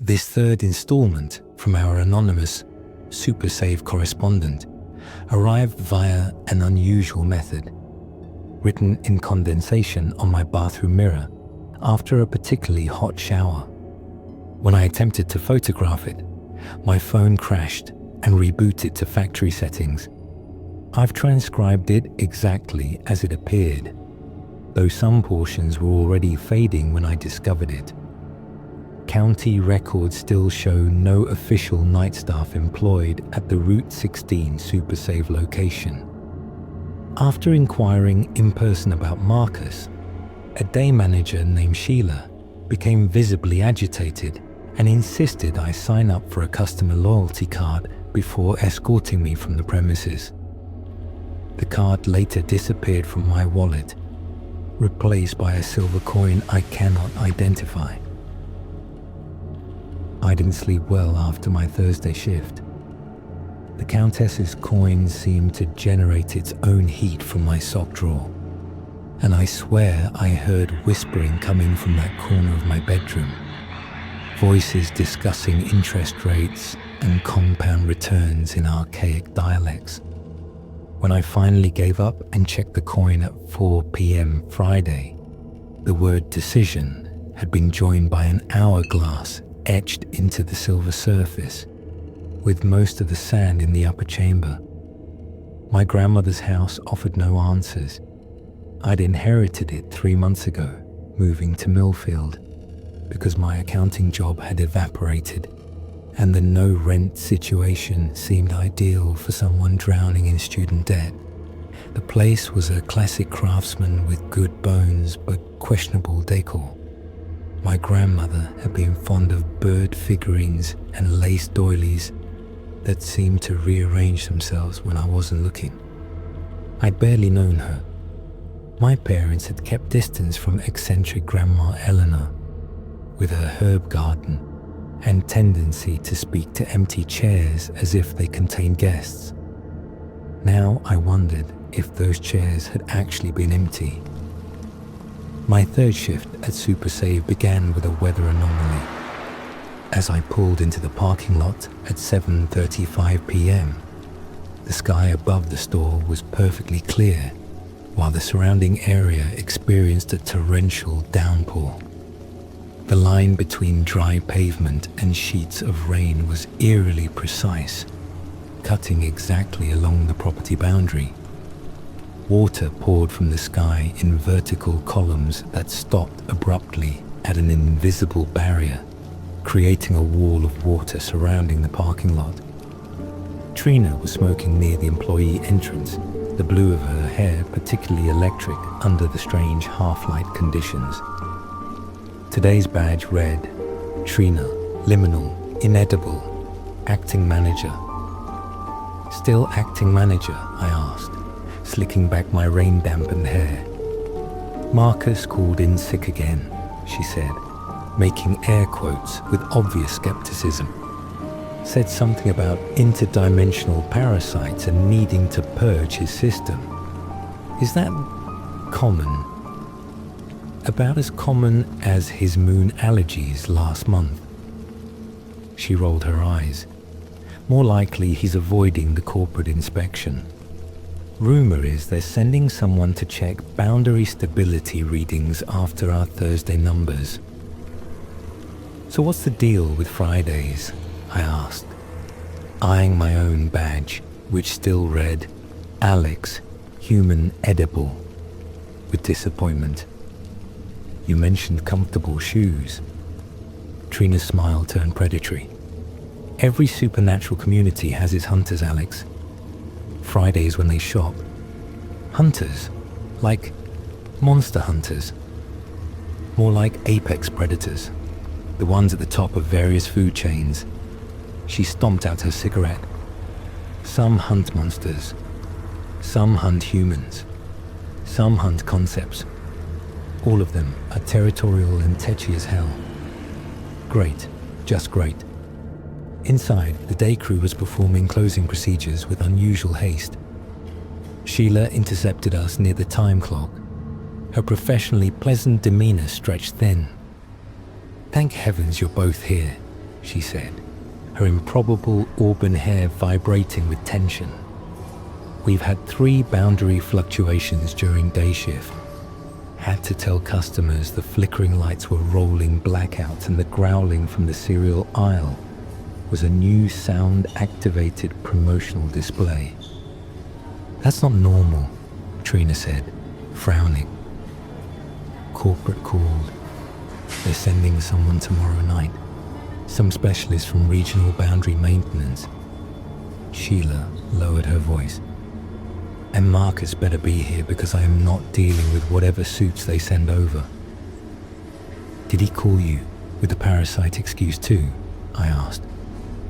This third installment from our anonymous SuperSave correspondent arrived via an unusual method, written in condensation on my bathroom mirror after a particularly hot shower. When I attempted to photograph it, my phone crashed and rebooted to factory settings. I've transcribed it exactly as it appeared, though some portions were already fading when I discovered it. County records still show no official night staff employed at the Route 16 SuperSave location. After inquiring in person about Marcus, a day manager named Sheila became visibly agitated and insisted I sign up for a customer loyalty card before escorting me from the premises. The card later disappeared from my wallet, replaced by a silver coin I cannot identify. I didn't sleep well after my Thursday shift. The Countess's coin seemed to generate its own heat from my sock drawer, and I swear I heard whispering coming from that corner of my bedroom. Voices discussing interest rates and compound returns in archaic dialects. When I finally gave up and checked the coin at 4 p.m. Friday, the word decision had been joined by an hourglass etched into the silver surface, with most of the sand in the upper chamber. My grandmother's house offered no answers. I'd inherited it 3 months ago, moving to Millfield, because my accounting job had evaporated, and the no-rent situation seemed ideal for someone drowning in student debt. The place was a classic craftsman with good bones but questionable decor. My grandmother had been fond of bird figurines and lace doilies that seemed to rearrange themselves when I wasn't looking. I'd barely known her. My parents had kept distance from eccentric Grandma Eleanor, with her herb garden and tendency to speak to empty chairs as if they contained guests. Now I wondered if those chairs had actually been empty. My third shift at SuperSave began with a weather anomaly. As I pulled into the parking lot at 7:35 p.m., the sky above the store was perfectly clear, while the surrounding area experienced a torrential downpour. The line between dry pavement and sheets of rain was eerily precise, cutting exactly along the property boundary. Water poured from the sky in vertical columns that stopped abruptly at an invisible barrier, creating a wall of water surrounding the parking lot. Trina was smoking near the employee entrance, the blue of her hair particularly electric under the strange half-light conditions. Today's badge read, Trina, Liminal, Inedible, Acting Manager. Still acting manager, I asked, slicking back my rain-dampened hair. Marcus called in sick again, she said, making air quotes with obvious skepticism. Said something about interdimensional parasites and needing to purge his system. Is that common? About as common as his moon allergies last month. She rolled her eyes. More likely he's avoiding the corporate inspection. Rumor is they're sending someone to check boundary stability readings after our Thursday numbers. So what's the deal with Fridays? I asked, eyeing my own badge, which still read, Alex, Human Edible, with disappointment. You mentioned comfortable shoes. Trina's smile turned predatory. Every supernatural community has its hunters, Alex. Fridays when they shop. Hunters, like monster hunters. More like apex predators, the ones at the top of various food chains. She stomped out her cigarette. Some hunt monsters. Some hunt humans. Some hunt concepts. All of them are territorial and tetchy as hell. Great, just great. Inside, the day crew was performing closing procedures with unusual haste. Sheila intercepted us near the time clock. Her professionally pleasant demeanor stretched thin. Thank heavens you're both here, she said, her improbable auburn hair vibrating with tension. We've had 3 boundary fluctuations during day shift. Had to tell customers the flickering lights were rolling blackouts and the growling from the cereal aisle was a new sound-activated promotional display. That's not normal, Trina said, frowning. Corporate called. They're sending someone tomorrow night. Some specialist from regional boundary maintenance. Sheila lowered her voice. And Marcus better be here because I am not dealing with whatever suits they send over. Did he call you with the parasite excuse too? I asked.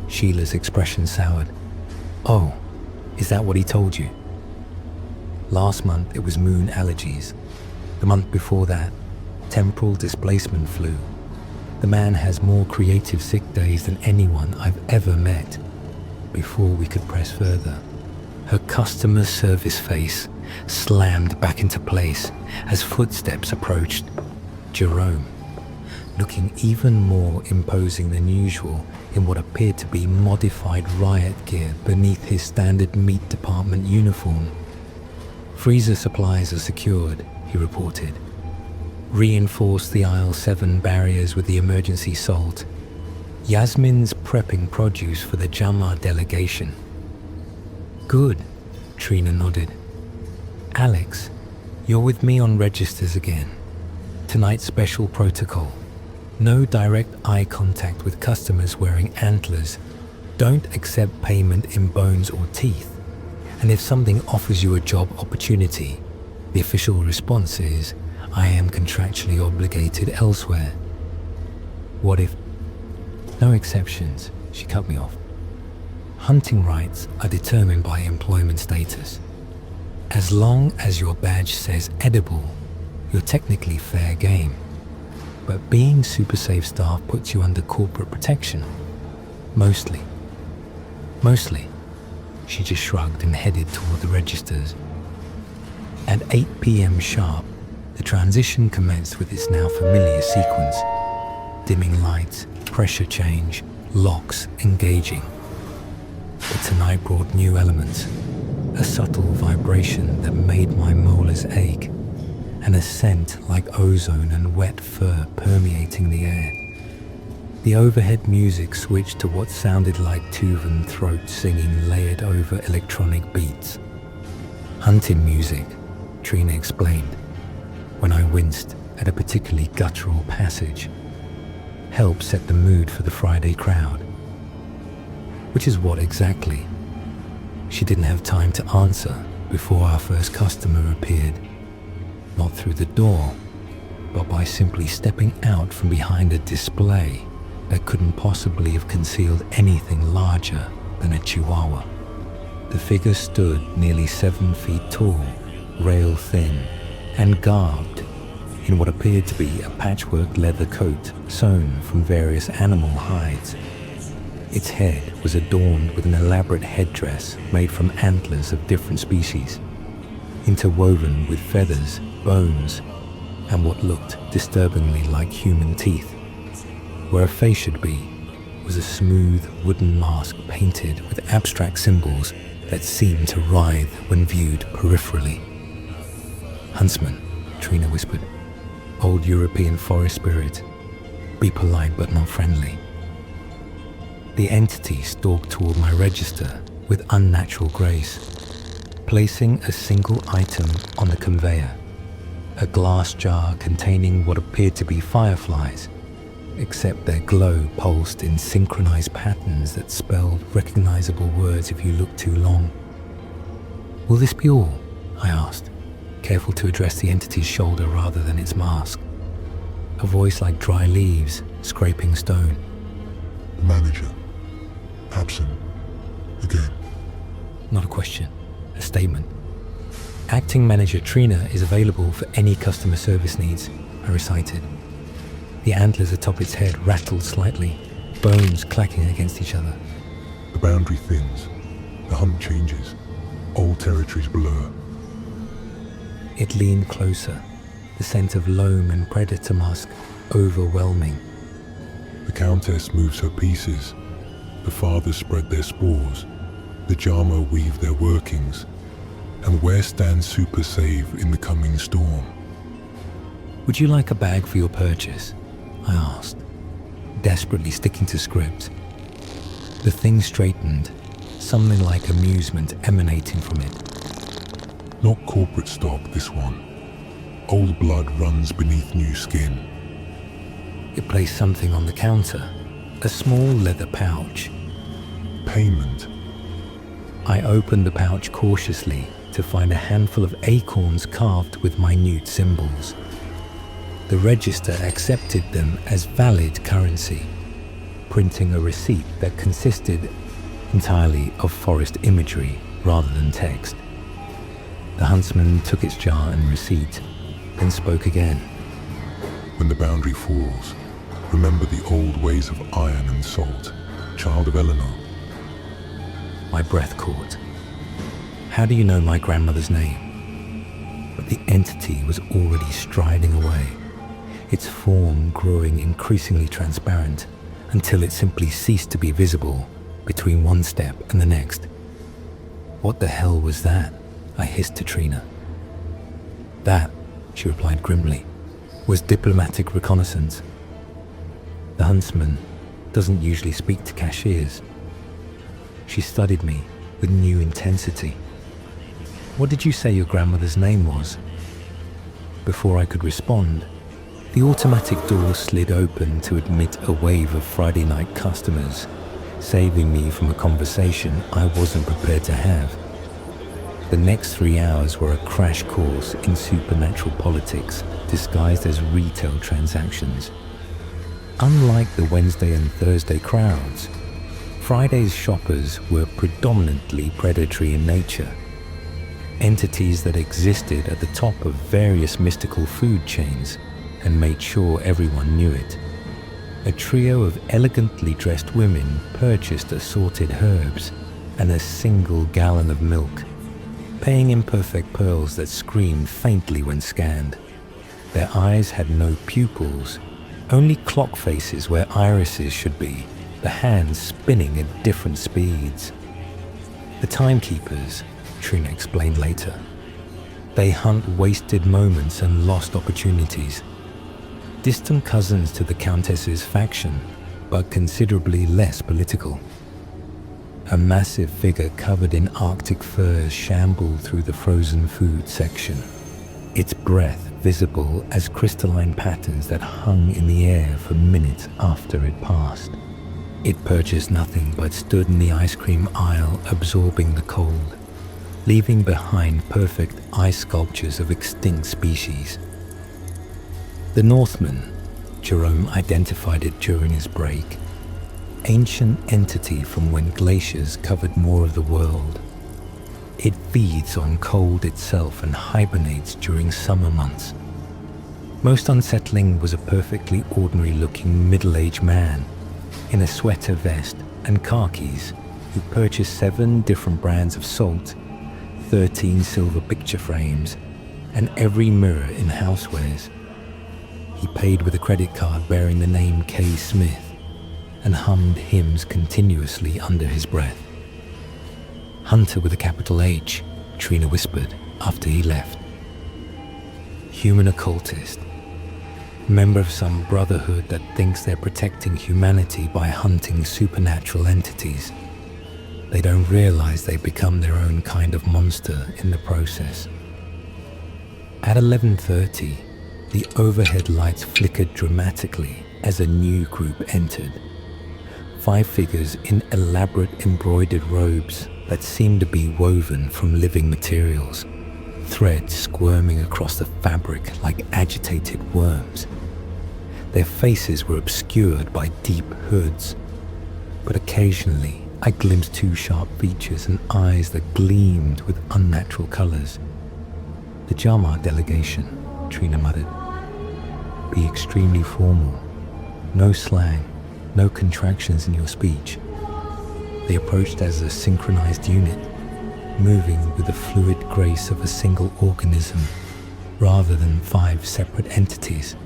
Sheila's expression soured. Oh, is that what he told you? Last month it was moon allergies. The month before that, temporal displacement flu. The man has more creative sick days than anyone I've ever met. Before we could press further, her customer service face slammed back into place as footsteps approached. Jerome, looking even more imposing than usual in what appeared to be modified riot gear beneath his standard meat department uniform. Freezer supplies are secured, he reported. Reinforce the aisle 7 barriers with the emergency salt. Yasmin's prepping produce for the Jamar delegation. Good, Trina nodded. Alex, you're with me on registers again. Tonight's special protocol. No direct eye contact with customers wearing antlers. Don't accept payment in bones or teeth. And if something offers you a job opportunity, the official response is, I am contractually obligated elsewhere. What if... No exceptions, she cut me off. Hunting rights are determined by employment status. As long as your badge says edible, you're technically fair game. But being SuperSave staff puts you under corporate protection. Mostly. She just shrugged and headed toward the registers. At 8 p.m. sharp, the transition commenced with its now familiar sequence. Dimming lights, pressure change, locks engaging. But tonight brought new elements. A subtle vibration that made my molars ache, and a scent like ozone and wet fur permeating the air. The overhead music switched to what sounded like Tuvan throat singing layered over electronic beats. Hunting music, Trina explained, when I winced at a particularly guttural passage. Help set the mood for the Friday crowd. Which is what exactly? She didn't have time to answer before our first customer appeared. Not through the door, but by simply stepping out from behind a display that couldn't possibly have concealed anything larger than a chihuahua. The figure stood nearly 7 feet tall, rail thin, and garbed in what appeared to be a patchwork leather coat sewn from various animal hides. Its head was adorned with an elaborate headdress made from antlers of different species, interwoven with feathers, bones, and what looked disturbingly like human teeth. Where a face should be was a smooth wooden mask painted with abstract symbols that seemed to writhe when viewed peripherally. Huntsman, Trina whispered. Old European forest spirit. Be polite but not friendly. The entity stalked toward my register with unnatural grace, placing a single item on the conveyor. A glass jar containing what appeared to be fireflies, except their glow pulsed in synchronized patterns that spelled recognizable words if you looked too long. Will this be all? I asked, careful to address the entity's shoulder rather than its mask. A voice like dry leaves scraping stone. The manager. Absent. Again. Not a question, a statement. Acting Manager Trina is available for any customer service needs, I recited. The antlers atop its head rattled slightly, bones clacking against each other. The boundary thins. The hunt changes. Old territories blur. It leaned closer, the scent of loam and predator musk overwhelming. The Countess moves her pieces, the fathers spread their spores, the Jama weave their workings, and where stands SuperSave in the coming storm? Would you like a bag for your purchase? I asked, desperately sticking to script. The thing straightened, something like amusement emanating from it. Not corporate stock, this one. Old blood runs beneath new skin. It placed something on the counter, a small leather pouch. Payment. I opened the pouch cautiously to find a handful of acorns carved with minute symbols. The register accepted them as valid currency, printing a receipt that consisted entirely of forest imagery rather than text. The Huntsman took its jar and receipt, then spoke again. When the boundary falls, remember the old ways of iron and salt, child of Eleanor. My breath caught. How do you know my grandmother's name? But the entity was already striding away, its form growing increasingly transparent until it simply ceased to be visible between one step and the next. What the hell was that? I hissed to Trina. That, she replied grimly, was diplomatic reconnaissance. The Huntsman doesn't usually speak to cashiers. She studied me with new intensity. What did you say your grandmother's name was? Before I could respond, the automatic door slid open to admit a wave of Friday night customers, saving me from a conversation I wasn't prepared to have. The next 3 hours were a crash course in supernatural politics disguised as retail transactions. Unlike the Wednesday and Thursday crowds, Friday's shoppers were predominantly predatory in nature, entities that existed at the top of various mystical food chains and made sure everyone knew it. A trio of elegantly dressed women purchased assorted herbs and a single gallon of milk, paying imperfect pearls that screamed faintly when scanned. Their eyes had no pupils, only clock faces where irises should be, the hands spinning at different speeds. The timekeepers, Trina explained later. They hunt wasted moments and lost opportunities. Distant cousins to the Countess's faction, but considerably less political. A massive figure covered in Arctic furs shambled through the frozen food section, its breath visible as crystalline patterns that hung in the air for minutes after it passed. It purchased nothing but stood in the ice cream aisle absorbing the cold, leaving behind perfect ice sculptures of extinct species. The Northman, Jerome identified it during his break, ancient entity from when glaciers covered more of the world. It feeds on cold itself and hibernates during summer months. Most unsettling was a perfectly ordinary-looking middle-aged man in a sweater vest and khakis who purchased 7 different brands of salt, 13 silver picture frames, and every mirror in housewares. He paid with a credit card bearing the name K. Smith and hummed hymns continuously under his breath. Hunter with a capital H, Trina whispered after he left. Human occultist. Member of some brotherhood that thinks they're protecting humanity by hunting supernatural entities. They don't realize they become their own kind of monster in the process. At 11:30, the overhead lights flickered dramatically as a new group entered. 5 figures in elaborate embroidered robes that seemed to be woven from living materials, threads squirming across the fabric like agitated worms. Their faces were obscured by deep hoods, but occasionally I glimpsed 2 sharp features and eyes that gleamed with unnatural colors. The Jama delegation, Trina muttered. Be extremely formal. No slang, no contractions in your speech. They approached as a synchronized unit, moving with the fluid grace of a single organism, rather than 5 separate entities.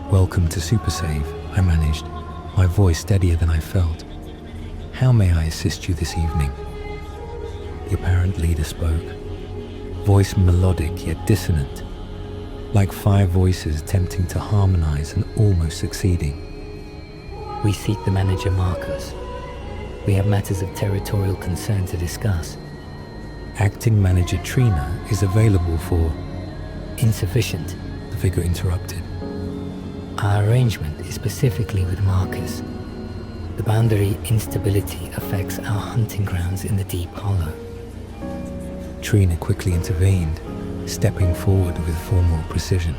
Welcome to SuperSave, I managed, my voice steadier than I felt. "How may I assist you this evening?" The apparent leader spoke, voice melodic yet dissonant, like 5 voices attempting to harmonize and almost succeeding. "We seek the manager Marcus. We have matters of territorial concern to discuss." Acting manager Trina is available for... "Insufficient. The figure interrupted. Our arrangement is specifically with Marcus. The boundary instability affects our hunting grounds in the Deep Hollow." Trina quickly intervened, stepping forward with formal precision.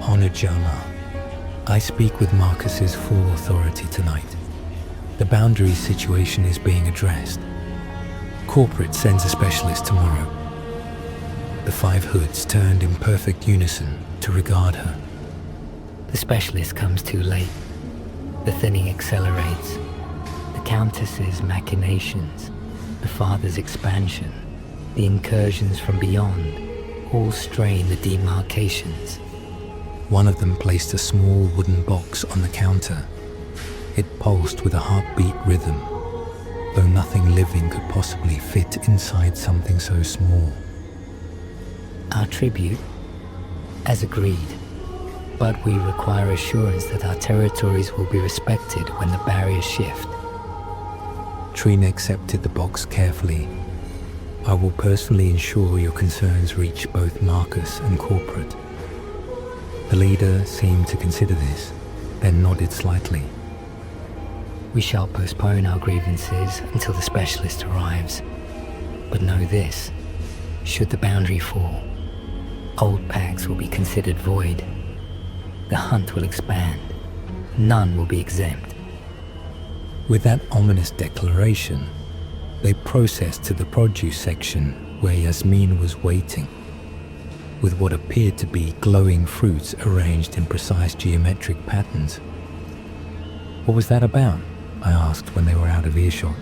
"Honored Jama, I speak with Marcus's full authority tonight. The boundary situation is being addressed. Corporate sends a specialist tomorrow." The 5 hoods turned in perfect unison to regard her. "The specialist comes too late. The thinning accelerates. The Countess's machinations, the father's expansion, the incursions from beyond, all strain the demarcations." One of them placed a small wooden box on the counter. It pulsed with a heartbeat rhythm, though nothing living could possibly fit inside something so small. "Our tribute, as agreed, but we require assurance that our territories will be respected when the barriers shift." Trina accepted the box carefully. "I will personally ensure your concerns reach both Marcus and corporate." The leader seemed to consider this, then nodded slightly. "We shall postpone our grievances until the specialist arrives. But know this, should the boundary fall, old pacts will be considered void. The hunt will expand. None will be exempt." With that ominous declaration, they processed to the produce section where Yasmin was waiting, with what appeared to be glowing fruits arranged in precise geometric patterns. "What was that about?" I asked when they were out of earshot.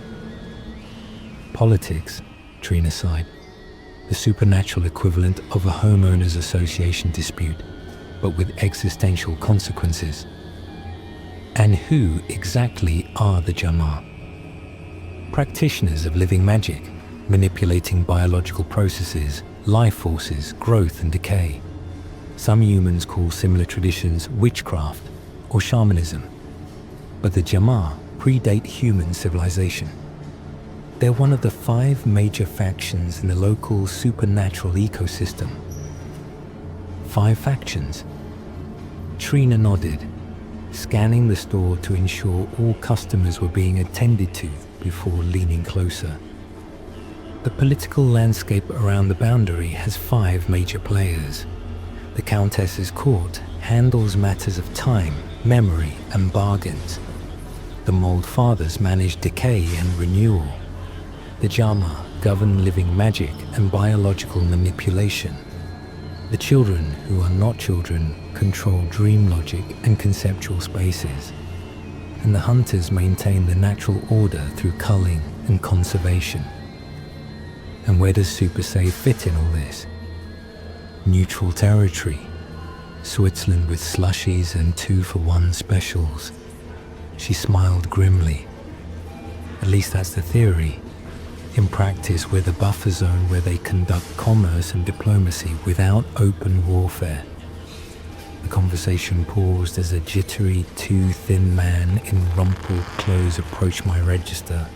"Politics," Trina sighed. "The supernatural equivalent of a homeowners association dispute, but with existential consequences." "And who exactly are the Jama?" "Practitioners of living magic, manipulating biological processes, life forces, growth and decay. Some humans call similar traditions witchcraft or shamanism, but the Jama predate human civilization. They're one of the 5 major factions in the local supernatural ecosystem." 5 factions? Trina nodded, scanning the store to ensure all customers were being attended to before leaning closer. "The political landscape around the boundary has 5 major players. The Countess's court handles matters of time, memory, and bargains. The Mold Fathers manage decay and renewal. The Jama govern living magic and biological manipulation. The children, who are not children, control dream logic and conceptual spaces. And the hunters maintain the natural order through culling and conservation." "And where does SuperSave fit in all this?" "Neutral territory. Switzerland with slushies and 2-for-1 specials." She smiled grimly. "At least that's the theory. In practice, we're the buffer zone where they conduct commerce and diplomacy without open warfare." The conversation paused as a jittery, too-thin man in rumpled clothes approached my register.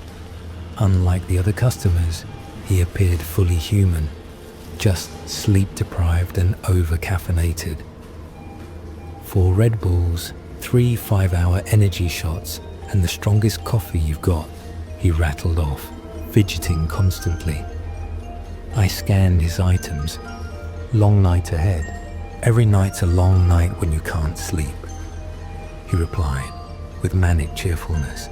Unlike the other customers, he appeared fully human, just sleep-deprived and over-caffeinated. 4 Red Bulls, 3 5-hour energy shots, and the strongest coffee you've got, he rattled off, fidgeting constantly. I scanned his items. "Long night ahead. Every night's a long night when you can't sleep," he replied with manic cheerfulness.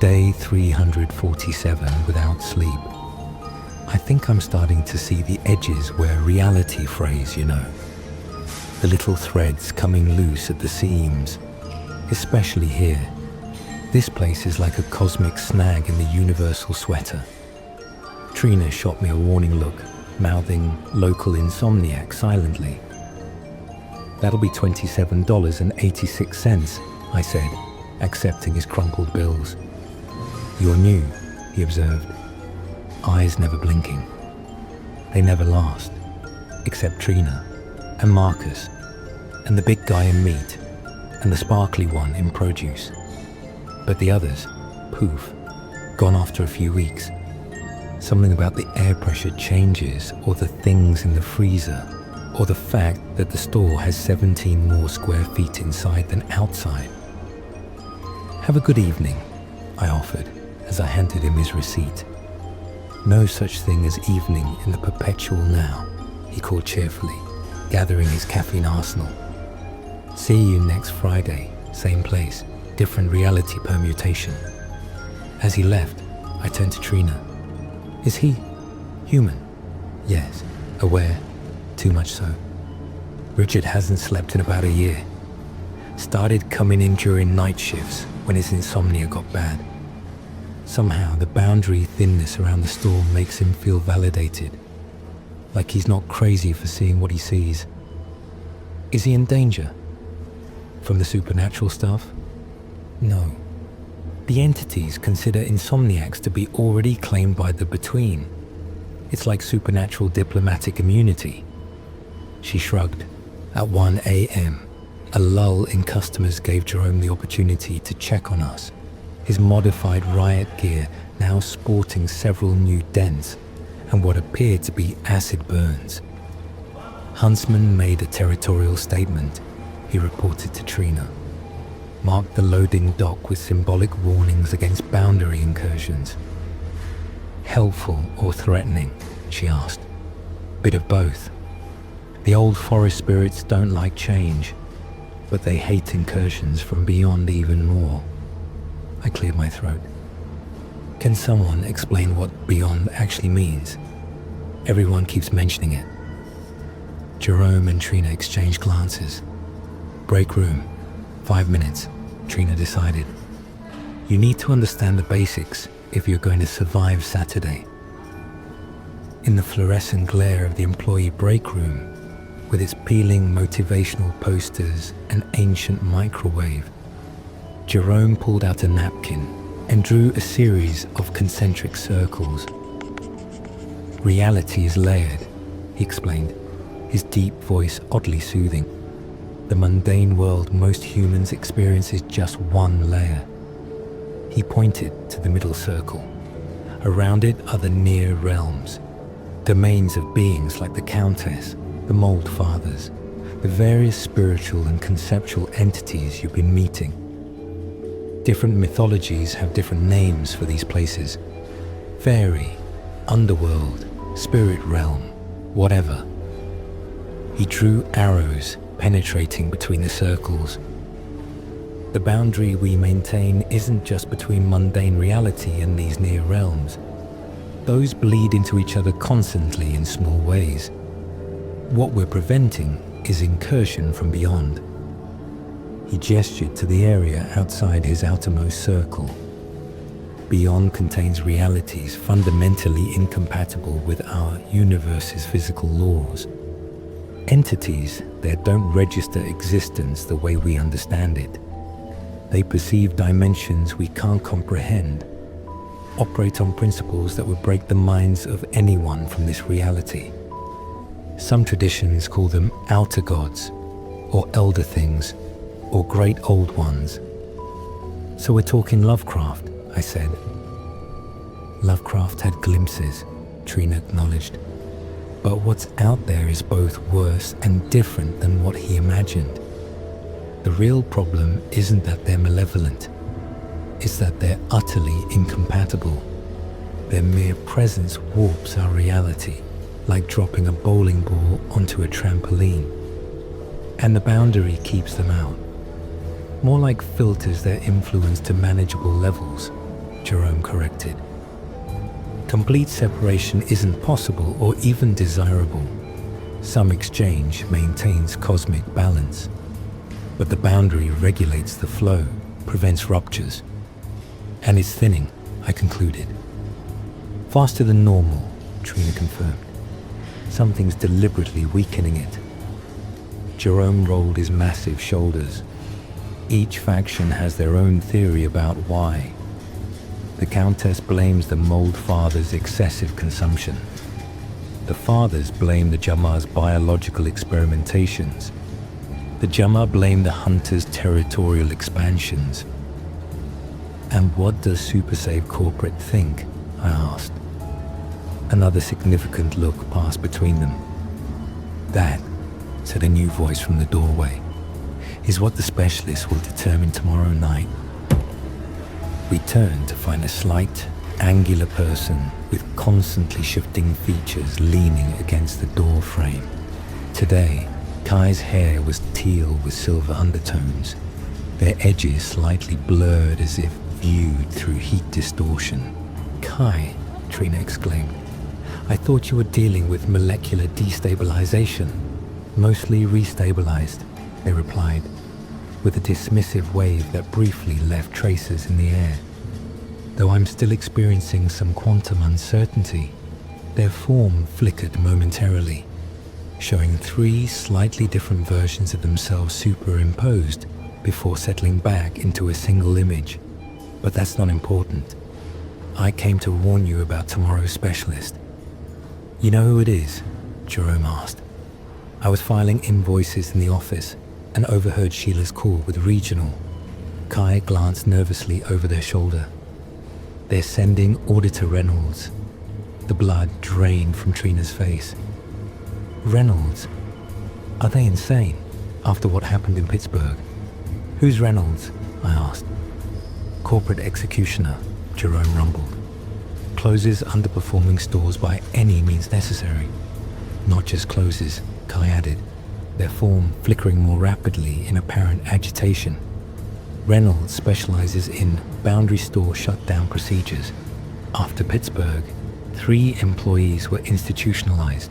Day 347 without sleep. I think I'm starting to see the edges where reality frays, you know. The little threads coming loose at the seams, especially here. This place is like a cosmic snag in the universal sweater. Trina shot me a warning look, mouthing "local insomniac" silently. That'll be $27.86, I said, accepting his crumpled bills. You're new, he observed, eyes never blinking. They never last, except Trina, and Marcus, and the big guy in meat, and the sparkly one in produce. But the others, poof, gone after a few weeks. Something about the air pressure changes, or the things in the freezer, or the fact that the store has 17 more square feet inside than outside. Have a good evening, I offered as I handed him his receipt. No such thing as evening in the perpetual now, he called cheerfully, gathering his caffeine arsenal. See you next Friday, same place, different reality permutation. As he left, I turned to Trina. Is he human? Yes, aware, too much so. Richard hasn't slept in about a year. Started coming in during night shifts when his insomnia got bad. Somehow the boundary thinness around the store makes him feel validated, like he's not crazy for seeing what he sees. Is he in danger? From the supernatural stuff? No. The entities consider insomniacs to be already claimed by the Between. It's like supernatural diplomatic immunity. She shrugged. At 1 a.m., a lull in customers gave Jerome the opportunity to check on us, his modified riot gear now sporting several new dents and what appeared to be acid burns. Huntsman made a territorial statement, he reported to Trina. Marked the loading dock with symbolic warnings against boundary incursions. Helpful or threatening, she asked. Bit of both. The old forest spirits don't like change, but they hate incursions from beyond even more. I cleared my throat. Can someone explain what beyond actually means? Everyone keeps mentioning it. Jerome and Trina exchanged glances. Break room. 5 minutes, Trina decided. You need to understand the basics if you're going to survive Saturday. In the fluorescent glare of the employee break room, with its peeling motivational posters and ancient microwave, Jerome pulled out a napkin and drew a series of concentric circles. Reality is layered, he explained, his deep voice oddly soothing. The mundane world most humans experience is just one layer. He pointed to the middle circle. Around it are the near realms, domains of beings like the Countess, the Mold Fathers, the various spiritual and conceptual entities you've been meeting. Different mythologies have different names for these places. Fairy, underworld, spirit realm, whatever. He drew arrows penetrating between the circles. The boundary we maintain isn't just between mundane reality and these near realms. Those bleed into each other constantly in small ways. What we're preventing is incursion from beyond. He gestured to the area outside his outermost circle. Beyond contains realities fundamentally incompatible with our universe's physical laws. Entities that don't register existence the way we understand it. They perceive dimensions we can't comprehend, operate on principles that would break the minds of anyone from this reality. Some traditions call them outer gods, or elder things, or great old ones. So we're talking Lovecraft, I said. Lovecraft had glimpses, Trina acknowledged. But what's out there is both worse and different than what he imagined. The real problem isn't that they're malevolent. It's that they're utterly incompatible. Their mere presence warps our reality, like dropping a bowling ball onto a trampoline. And the boundary keeps them out. More like filters their influence to manageable levels, Jerome corrected. Complete separation isn't possible or even desirable. Some exchange maintains cosmic balance. But the boundary regulates the flow, prevents ruptures. And it's thinning, I concluded. Faster than normal, Trina confirmed. Something's deliberately weakening it. Jerome rolled his massive shoulders. Each faction has their own theory about why. The Countess blames the Mold Father's excessive consumption. The Fathers blame the Jammar's biological experimentations. The Jammar blame the Hunter's territorial expansions. And what does SuperSave corporate think? I asked. Another significant look passed between them. That, said a new voice from the doorway, is what the specialist will determine tomorrow night. We turned to find a slight, angular person with constantly shifting features leaning against the door frame. Today, Kai's hair was teal with silver undertones, their edges slightly blurred as if viewed through heat distortion. "Kai," Trina exclaimed, "I thought you were dealing with molecular destabilization." "Mostly restabilized," they replied, with a dismissive wave that briefly left traces in the air. "Though I'm still experiencing some quantum uncertainty." Their form flickered momentarily, showing 3 slightly different versions of themselves superimposed before settling back into a single image. But that's not important. I came to warn you about tomorrow's specialist. "You know who it is?" Jerome asked. I was filing invoices in the office and overheard Sheila's call with Regional. Kai glanced nervously over their shoulder. "They're sending Auditor Reynolds." The blood drained from Trina's face. "Reynolds? Are they insane after what happened in Pittsburgh?" "Who's Reynolds?" I asked. "Corporate executioner," Jerome rumbled. "Closes underperforming stores by any means necessary." "Not just closes," Kai added, their form flickering more rapidly in apparent agitation. "Reynolds specializes in boundary store shutdown procedures. After Pittsburgh, 3 employees were institutionalized.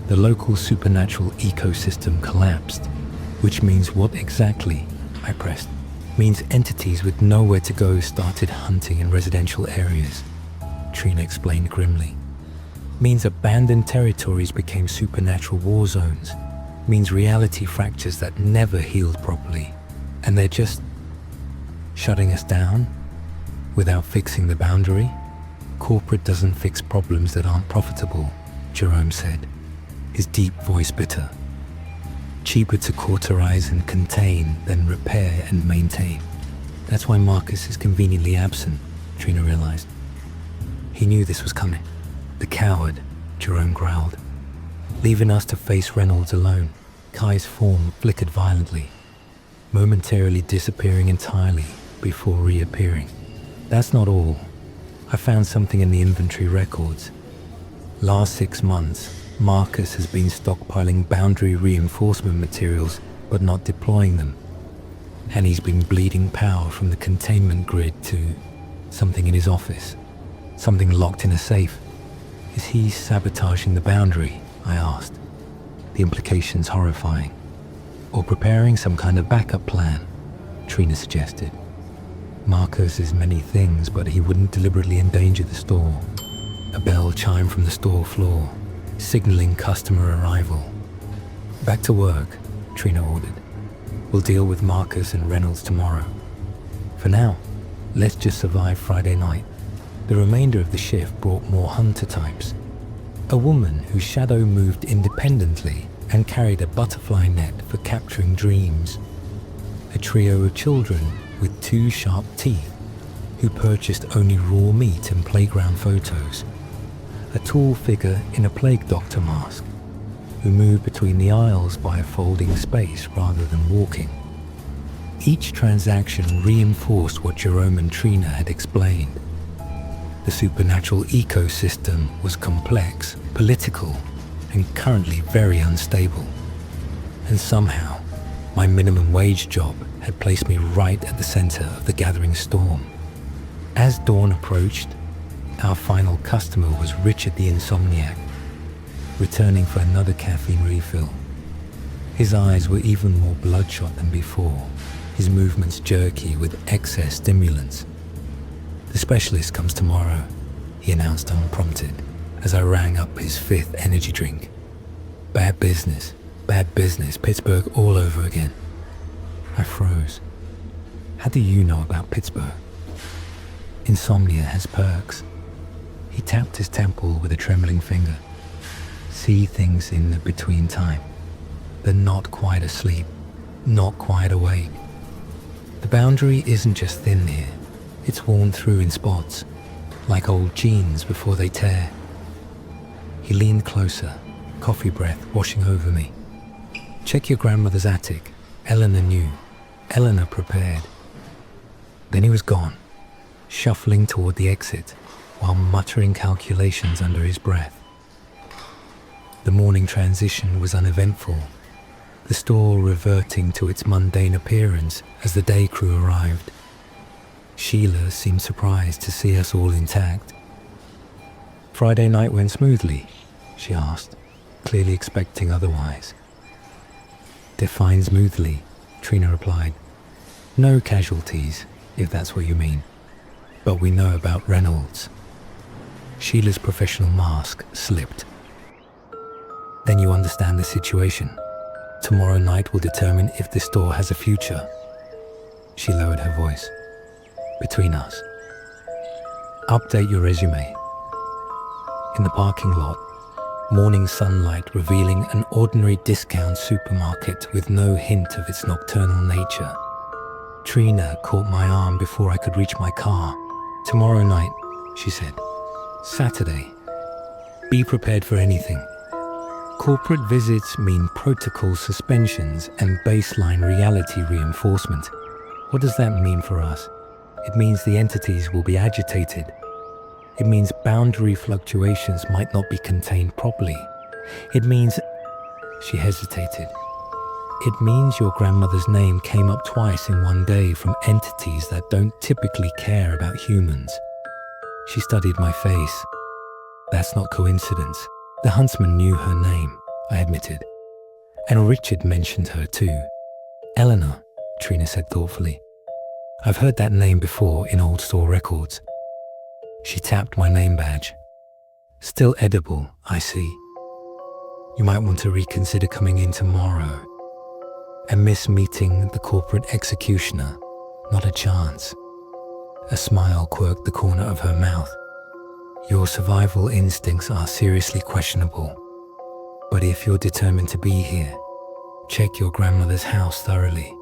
The local supernatural ecosystem collapsed, which means what exactly?" I pressed. "Means entities with nowhere to go started hunting in residential areas," Trina explained grimly. "Means abandoned territories became supernatural war zones. Means reality fractures that never healed properly. And they're just shutting us down without fixing the boundary. Corporate doesn't fix problems that aren't profitable," Jerome said, his deep voice bitter. "Cheaper to cauterize and contain than repair and maintain. That's why Marcus is conveniently absent," Trina realized. "He knew this was coming. The coward," Jerome growled, "leaving us to face Reynolds alone." Kai's form flickered violently, momentarily disappearing entirely before reappearing. "That's not all. I found something in the inventory records. Last 6 months, Marcus has been stockpiling boundary reinforcement materials but not deploying them. And he's been bleeding power from the containment grid to something in his office, something locked in a safe. "Is he sabotaging the boundary?" I asked, the implications horrifying. "Or preparing some kind of backup plan," Trina suggested. "Marcus is many things, but he wouldn't deliberately endanger the store." A bell chimed from the store floor, signaling customer arrival. "Back to work," Trina ordered. "We'll deal with Marcus and Reynolds tomorrow. For now, let's just survive Friday night." The remainder of the shift brought more hunter types. A woman whose shadow moved independently and carried a butterfly net for capturing dreams. A trio of children with 2 sharp teeth who purchased only raw meat and playground photos. A tall figure in a plague doctor mask who moved between the aisles by a folding space rather than walking. Each transaction reinforced what Jerome and Trina had explained. The supernatural ecosystem was complex, political, and currently very unstable. And somehow, my minimum wage job had placed me right at the center of the gathering storm. As dawn approached, our final customer was Richard the Insomniac, returning for another caffeine refill. His eyes were even more bloodshot than before, his movements jerky with excess stimulants. "The specialist comes tomorrow," he announced unprompted as I rang up his 5th energy drink. "Bad business," Bad business, Pittsburgh all over again. I froze. How do you know about Pittsburgh? Insomnia has perks. He tapped his temple with a trembling finger. See things in the between time. They're not quite asleep, not quite awake. The boundary isn't just thin here. It's worn through in spots, like old jeans before they tear. He leaned closer, coffee breath washing over me. Check your grandmother's attic. Eleanor knew. Eleanor prepared. Then he was gone, shuffling toward the exit, while muttering calculations under his breath. The morning transition was uneventful, the store reverting to its mundane appearance as the day crew arrived. Sheila seemed surprised to see us all intact. "Friday night went smoothly?" she asked, clearly expecting otherwise. "Define smoothly," Trina replied. "No casualties, if that's what you mean. But we know about Reynolds." Sheila's professional mask slipped. "Then you understand the situation. Tomorrow night will determine if this store has a future." She lowered her voice. "Between us. Update your resume." In the parking lot, morning sunlight revealing an ordinary discount supermarket with no hint of its nocturnal nature. Trina caught my arm before I could reach my car. "Tomorrow night," she said. "Saturday. Be prepared for anything. Corporate visits mean protocol suspensions and baseline reality reinforcement. What does that mean for us? It means the entities will be agitated. It means boundary fluctuations might not be contained properly. It means..." She hesitated. "It means your grandmother's name came up twice in one day from entities that don't typically care about humans." She studied my face. "That's not coincidence. The Huntsman knew her name," I admitted. "And Richard mentioned her too." "Eleanor," Trina said thoughtfully. "I've heard that name before in old store records." She tapped my name badge. "Still edible, I see. You might want to reconsider coming in tomorrow. And miss meeting the corporate executioner. Not a chance." A smile quirked the corner of her mouth. "Your survival instincts are seriously questionable. But if you're determined to be here, check your grandmother's house thoroughly.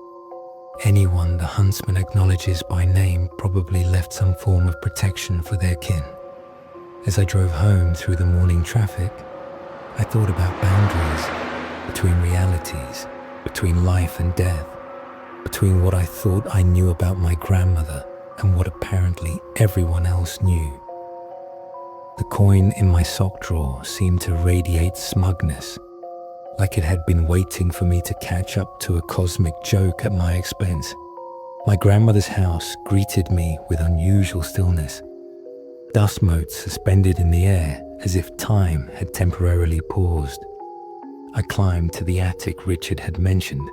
Anyone the Huntsman acknowledges by name probably left some form of protection for their kin." As I drove home through the morning traffic, I thought about boundaries, between realities, between life and death, between what I thought I knew about my grandmother and what apparently everyone else knew. The coin in my sock drawer seemed to radiate smugness, like it had been waiting for me to catch up to a cosmic joke at my expense. My grandmother's house greeted me with unusual stillness. Dust motes suspended in the air as if time had temporarily paused. I climbed to the attic Richard had mentioned,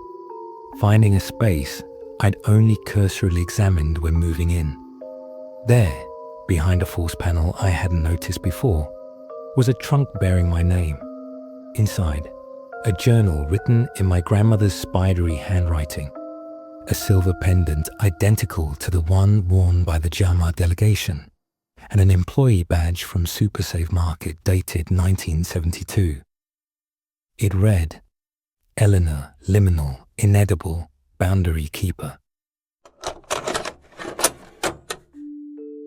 finding a space I'd only cursorily examined when moving in. There, behind a false panel I hadn't noticed before, was a trunk bearing my name. Inside, a journal written in my grandmother's spidery handwriting, a silver pendant identical to the one worn by the JAMA delegation, and an employee badge from SuperSave Market dated 1972. It read, "Eleanor Liminal, Inedible, Boundary Keeper."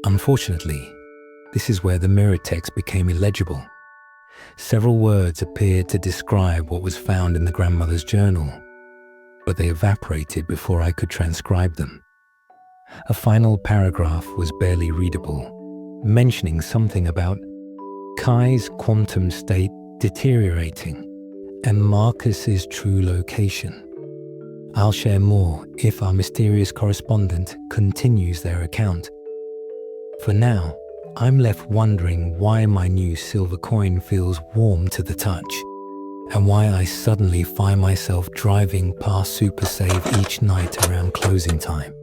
Unfortunately, this is where the mirror text became illegible. Several words appeared to describe what was found in the grandmother's journal, but they evaporated before I could transcribe them. A final paragraph was barely readable, mentioning something about Kai's quantum state deteriorating and Marcus's true location. I'll share more if our mysterious correspondent continues their account. For now, I'm left wondering why my new silver coin feels warm to the touch, and why I suddenly find myself driving past SuperSave each night around closing time.